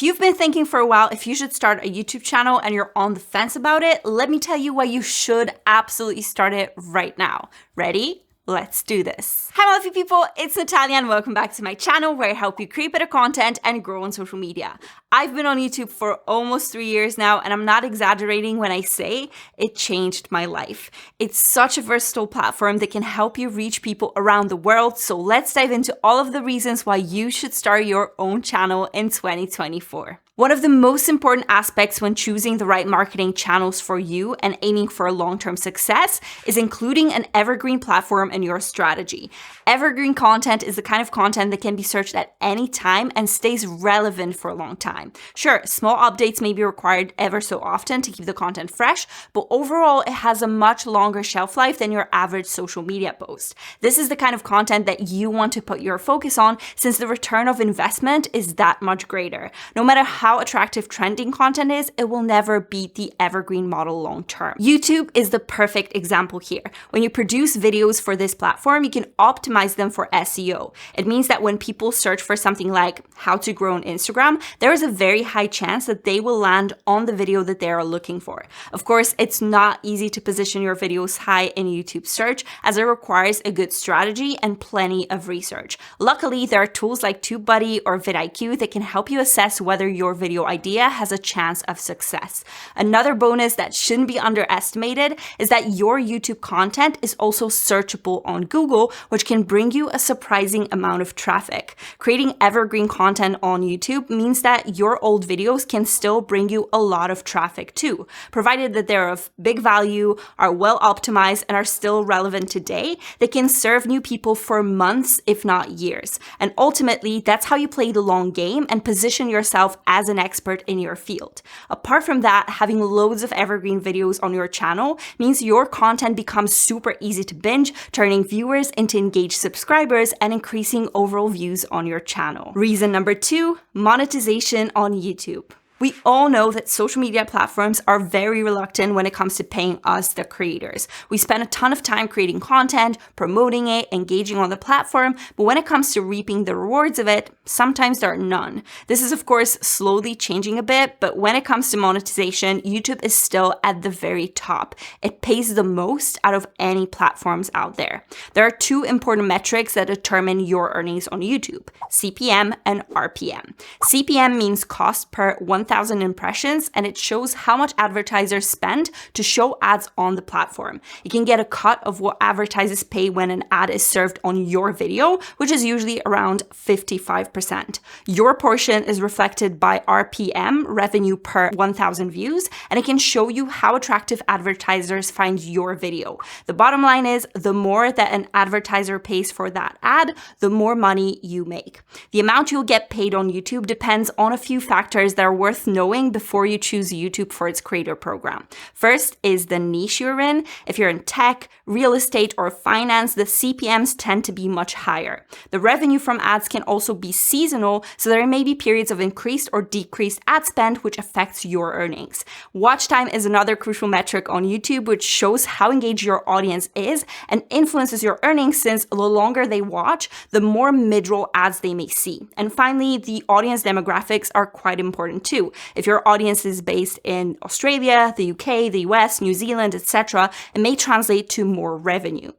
If you've been thinking for a while if you should start a YouTube channel and you're on the fence about it, let me tell you why you should absolutely start it right now. Ready? Let's do this. Hi lovely people, it's Natalia and welcome back to my channel where I help you create better content and grow on social media. I've been on YouTube for almost 3 years now and I'm not exaggerating when I say it changed my life. It's such a versatile platform that can help you reach people around the world, so let's dive into all of the reasons why you should start your own channel in 2024. One of the most important aspects when choosing the right marketing channels for you and aiming for long-term success is including an evergreen platform in your strategy. Evergreen content is the kind of content that can be searched at any time and stays relevant for a long time. Sure, small updates may be required ever so often to keep the content fresh, but overall it has a much longer shelf life than your average social media post. This is the kind of content that you want to put your focus on since the return of investment is that much greater. No matter how attractive trending content is, it will never beat the evergreen model long term. YouTube is the perfect example here. When you produce videos for this platform, you can optimize them for SEO. It means that when people search for something like how to grow on Instagram, there is a very high chance that they will land on the video that they are looking for. Of course, it's not easy to position your videos high in YouTube search as it requires a good strategy and plenty of research. Luckily, there are tools like TubeBuddy or vidIQ that can help you assess whether your video idea has a chance of success. Another bonus that shouldn't be underestimated is that your YouTube content is also searchable on Google, which can bring you a surprising amount of traffic. Creating evergreen content on YouTube means that your old videos can still bring you a lot of traffic too. Provided that they're of big value, are well optimized, and are still relevant today, they can serve new people for months, if not years. And ultimately, that's how you play the long game and position yourself as an expert in your field. Apart from that, having loads of evergreen videos on your channel means your content becomes super easy to binge, turning viewers into engaged subscribers and increasing overall views on your channel. Reason number 2, monetization on YouTube. We all know that social media platforms are very reluctant when it comes to paying us, the creators. We spend a ton of time creating content, promoting it, engaging on the platform, but when it comes to reaping the rewards of it, sometimes there are none. This is of course slowly changing a bit, but when it comes to monetization, YouTube is still at the very top. It pays the most out of any platforms out there. There are 2 important metrics that determine your earnings on YouTube: CPM and RPM. CPM means cost per 1,000 impressions, and it shows how much advertisers spend to show ads on the platform. You can get a cut of what advertisers pay when an ad is served on your video, which is usually around 55%. Your portion is reflected by RPM, revenue per 1,000 views, and it can show you how attractive advertisers find your video. The bottom line is, the more that an advertiser pays for that ad, the more money you make. The amount you'll get paid on YouTube depends on a few factors that are worth knowing before you choose YouTube for its creator program. First is the niche you're in. If you're in tech, real estate, or finance, the CPMs tend to be much higher. The revenue from ads can also be seasonal, so there may be periods of increased or decreased ad spend, which affects your earnings. Watch time is another crucial metric on YouTube, which shows how engaged your audience is and influences your earnings, since the longer they watch, the more mid-roll ads they may see. And finally, the audience demographics are quite important too. If your audience is based in Australia, the UK, the US, New Zealand, etc., it may translate to more revenue.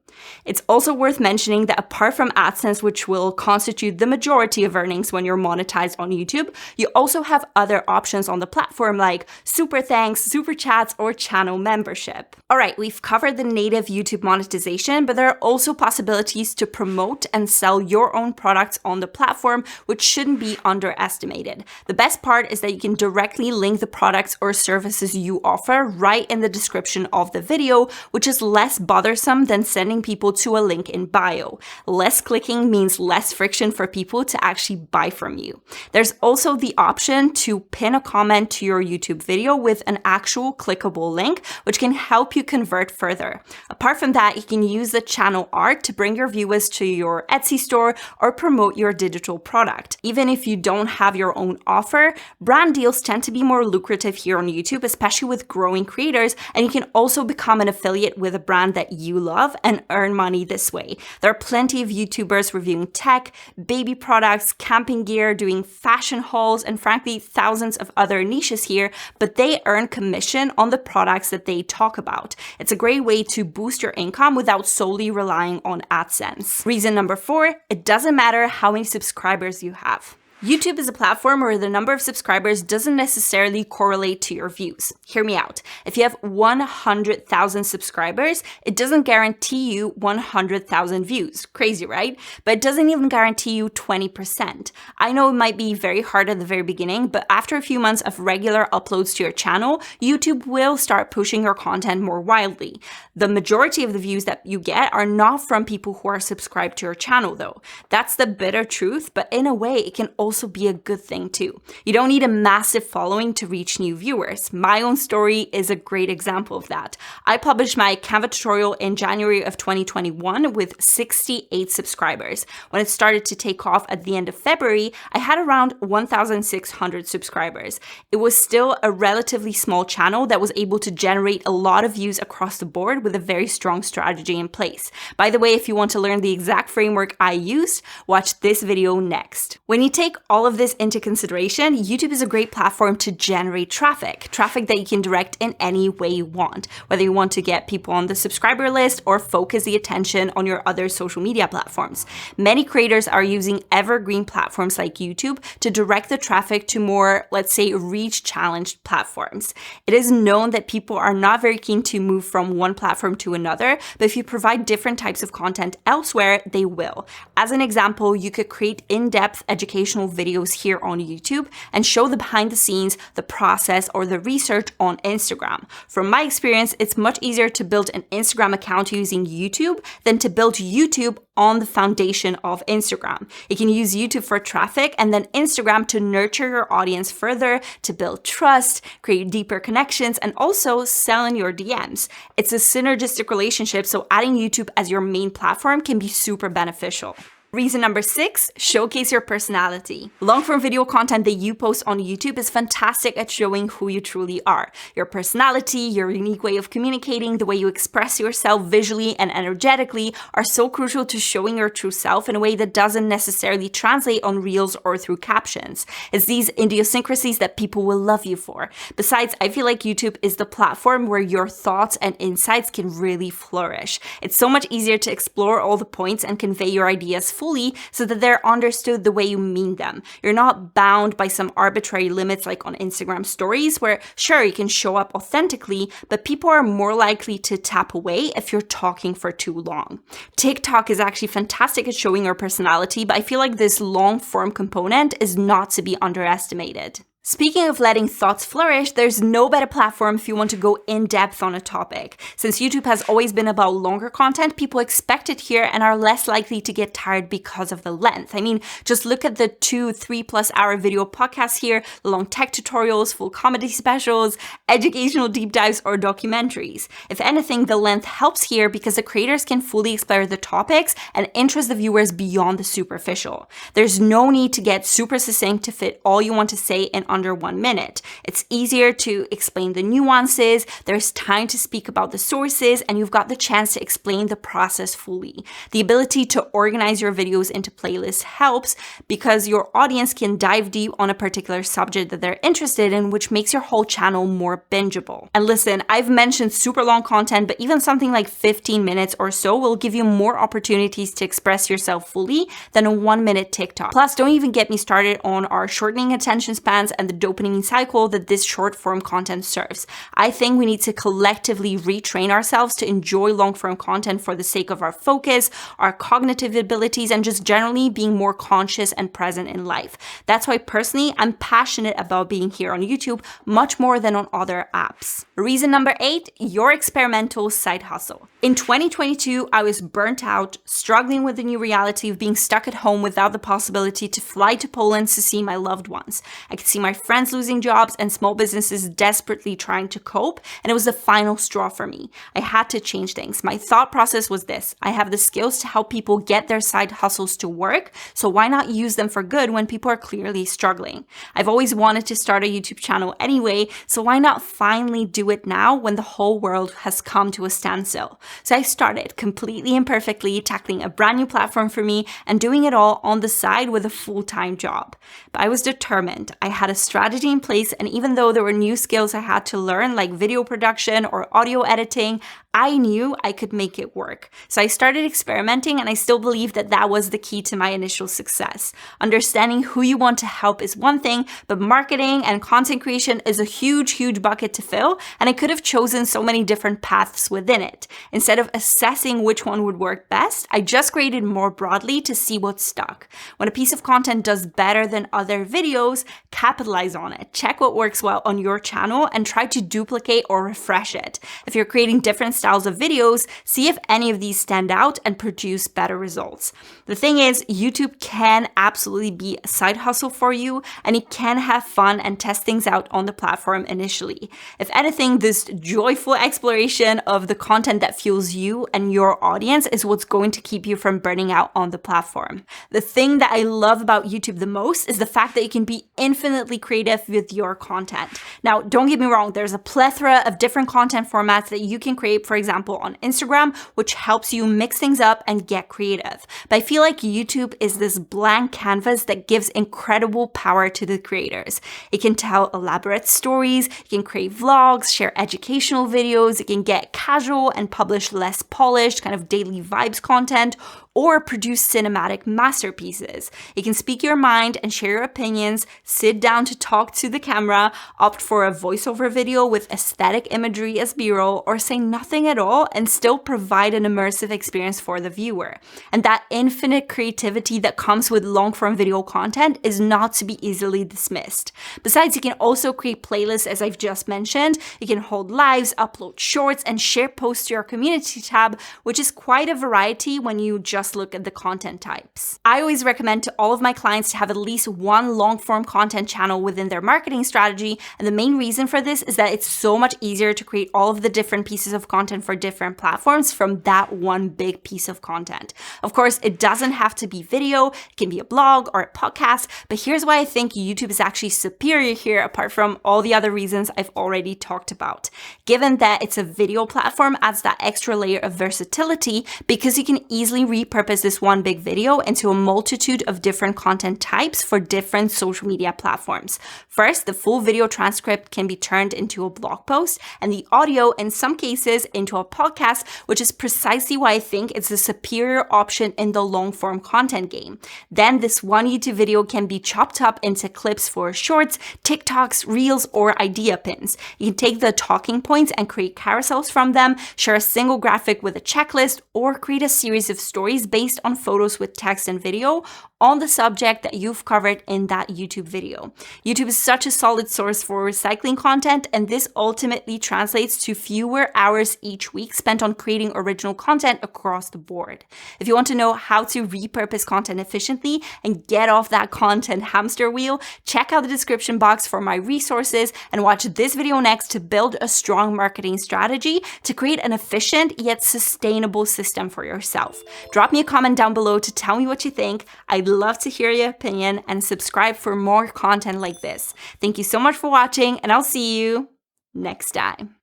It's also worth mentioning that apart from AdSense, which will constitute the majority of earnings when you're monetized on YouTube, you also have other options on the platform like super thanks, super chats, or channel membership. All right, we've covered the native YouTube monetization, but there are also possibilities to promote and sell your own products on the platform, which shouldn't be underestimated. The best part is that you can directly link the products or services you offer right in the description of the video, which is less bothersome than sending people to a link in bio. Less clicking means less friction for people to actually buy from you. There's also the option to pin a comment to your YouTube video with an actual clickable link, which can help you convert further. Apart from that, you can use the channel art to bring your viewers to your Etsy store or promote your digital product. Even if you don't have your own offer, brand deals tend to be more lucrative here on YouTube, especially with growing creators, and you can also become an affiliate with a brand that you love and earn money this way. There are plenty of YouTubers reviewing tech, baby products, camping gear, doing fashion hauls, and frankly, thousands of other niches here, but they earn commission on the products that they talk about. It's a great way to boost your income without solely relying on AdSense. Reason number 4, it doesn't matter how many subscribers you have. YouTube is a platform where the number of subscribers doesn't necessarily correlate to your views. Hear me out. If you have 100,000 subscribers, it doesn't guarantee you 100,000 views. Crazy, right? But it doesn't even guarantee you 20%. I know it might be very hard at the very beginning, but after a few months of regular uploads to your channel, YouTube will start pushing your content more widely. The majority of the views that you get are not from people who are subscribed to your channel though. That's the bitter truth, but in a way, it can also be a good thing too. You don't need a massive following to reach new viewers. My own story is a great example of that. I published my Canva tutorial in January of 2021 with 68 subscribers. When it started to take off at the end of February, I had around 1,600 subscribers. It was still a relatively small channel that was able to generate a lot of views across the board with a very strong strategy in place. By the way, if you want to learn the exact framework I used, watch this video next. When you take all of this into consideration, YouTube is a great platform to generate traffic that you can direct in any way you want, whether you want to get people on the subscriber list or focus the attention on your other social media platforms. Many creators are using evergreen platforms like YouTube to direct the traffic to more, let's say, reach-challenged platforms. It is known that people are not very keen to move from one platform to another, but if you provide different types of content elsewhere, they will. As an example, you could create in-depth educational videos here on YouTube and show the behind the scenes, the process, or the research on Instagram. From my experience, it's much easier to build an Instagram account using YouTube than to build YouTube on the foundation of Instagram. You can use YouTube for traffic and then Instagram to nurture your audience further, to build trust, create deeper connections, and also sell in your DMs. It's a synergistic relationship, so adding YouTube as your main platform can be super beneficial. Reason number 6, showcase your personality. Long-form video content that you post on YouTube is fantastic at showing who you truly are. Your personality, your unique way of communicating, the way you express yourself visually and energetically are so crucial to showing your true self in a way that doesn't necessarily translate on reels or through captions. It's these idiosyncrasies that people will love you for. Besides, I feel like YouTube is the platform where your thoughts and insights can really flourish. It's so much easier to explore all the points and convey your ideas fully so that they're understood the way you mean them. You're not bound by some arbitrary limits like on Instagram stories where sure, you can show up authentically, but people are more likely to tap away if you're talking for too long. TikTok is actually fantastic at showing your personality, but I feel like this long form component is not to be underestimated. Speaking of letting thoughts flourish, there's no better platform if you want to go in depth on a topic. Since YouTube has always been about longer content, people expect it here and are less likely to get tired because of the length. I mean, just look at the 2-3+ hour video podcasts here, the long tech tutorials, full comedy specials, educational deep dives, or documentaries. If anything, the length helps here because the creators can fully explore the topics and interest the viewers beyond the superficial. There's no need to get super succinct to fit all you want to say in under 1 minute. It's easier to explain the nuances, there's time to speak about the sources, and you've got the chance to explain the process fully. The ability to organize your videos into playlists helps because your audience can dive deep on a particular subject that they're interested in, which makes your whole channel more bingeable. And listen, I've mentioned super long content, but even something like 15 minutes or so will give you more opportunities to express yourself fully than a 1-minute TikTok. Plus, don't even get me started on our shortening attention spans and the dopamine cycle that this short form content serves. I think we need to collectively retrain ourselves to enjoy long form content for the sake of our focus, our cognitive abilities, and just generally being more conscious and present in life. That's why personally, I'm passionate about being here on YouTube much more than on other apps. Reason number 8, your experimental side hustle. In 2022, I was burnt out, struggling with the new reality of being stuck at home without the possibility to fly to Poland to see my loved ones. I could see my friends losing jobs and small businesses desperately trying to cope, and it was the final straw for me. I had to change things. My thought process was this: I have the skills to help people get their side hustles to work, so why not use them for good when people are clearly struggling? I've always wanted to start a YouTube channel anyway, so why not finally do it now when the whole world has come to a standstill? So I started completely imperfectly, tackling a brand new platform for me and doing it all on the side with a full-time job. But I was determined. I had a strategy in place, and even though there were new skills I had to learn, like video production or audio editing, I knew I could make it work. So I started experimenting, and I still believe that that was the key to my initial success. Understanding who you want to help is one thing, but marketing and content creation is a huge, huge bucket to fill, and I could have chosen so many different paths within it. Instead of assessing which one would work best, I just created more broadly to see what stuck. When a piece of content does better than other videos, capitalize on it. Check what works well on your channel and try to duplicate or refresh it. If you're creating different styles of videos, see if any of these stand out and produce better results. The thing is, YouTube can absolutely be a side hustle for you, and you can have fun and test things out on the platform initially. If anything, this joyful exploration of the content that fuels you and your audience is what's going to keep you from burning out on the platform. The thing that I love about YouTube the most is the fact that you can be infinitely creative with your content. Now, don't get me wrong, there's a plethora of different content formats that you can create, for example, on Instagram, which helps you mix things up and get creative. But I feel like YouTube is this blank canvas that gives incredible power to the creators. It can tell elaborate stories, it can create vlogs, share educational videos, it can get casual and publish less polished, kind of daily vibes content, or produce cinematic masterpieces. You can speak your mind and share your opinions, sit down to talk to the camera, opt for a voiceover video with aesthetic imagery as B-roll, or say nothing at all and still provide an immersive experience for the viewer. And that infinite creativity that comes with long-form video content is not to be easily dismissed. Besides, you can also create playlists, as I've just mentioned. You can hold lives, upload shorts, and share posts to your community tab, which is quite a variety when you just look at the content types. I always recommend to all of my clients to have at least one long-form content channel within their marketing strategy, and the main reason for this is that it's so much easier to create all of the different pieces of content for different platforms from that one big piece of content. Of course, it doesn't have to be video, it can be a blog or a podcast, but here's why I think YouTube is actually superior here, apart from all the other reasons I've already talked about. Given that it's a video platform, adds that extra layer of versatility because you can easily repurpose this one big video into a multitude of different content types for different social media platforms. First, the full video transcript can be turned into a blog post, and the audio, in some cases, into a podcast, which is precisely why I think it's a superior option in the long-form content game. Then this one YouTube video can be chopped up into clips for shorts, TikToks, reels, or idea pins. You can take the talking points and create carousels from them, share a single graphic with a checklist, or create a series of stories based on photos with text and video on the subject that you've covered in that YouTube video. YouTube is such a solid source for recycling content, and this ultimately translates to fewer hours each week spent on creating original content across the board. If you want to know how to repurpose content efficiently and get off that content hamster wheel, check out the description box for my resources and watch this video next to build a strong marketing strategy to create an efficient yet sustainable system for yourself. Drop me a comment down below to tell me what you think. I'd love to hear your opinion, and subscribe for more content like this. Thank you so much for watching, and I'll see you next time.